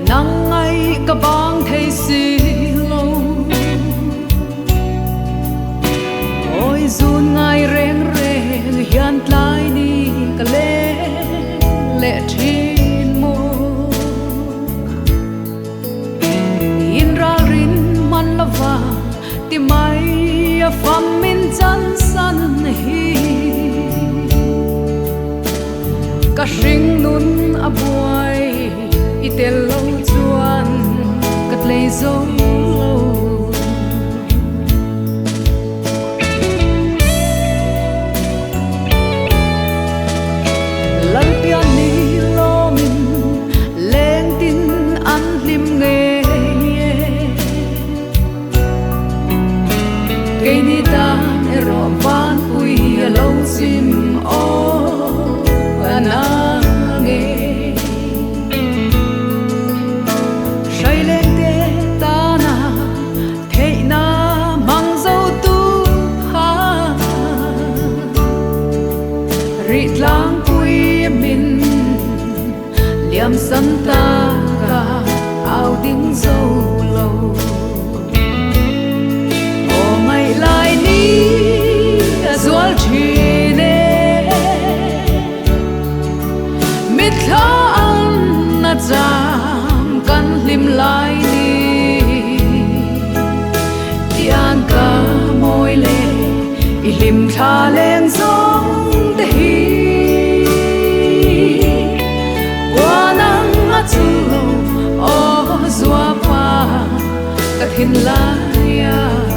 nắng ngày cả bang thấy xì lâu ôi dùn ngày rèn rèn hiền lại đi cả lệ lệ trên mô in ra rin man la va ti mai pham min chân san hi cả sinh nun a buai itel lâu chuan cắt lấy dấu lần pian ni lo min lên tin ăn lim nghe cây ni ta ro van ui lâu sim o na nghe say lên te ta na thế na mang dấu tu ha rít lang quy min liam san ta cả áo tiếng dâu lâu ô mày lại đi dual chi tha an na cham kan lim lai ni tian ka moi le i lim tha leng song te hi qua nang a chu o zua pa ka thin lai ya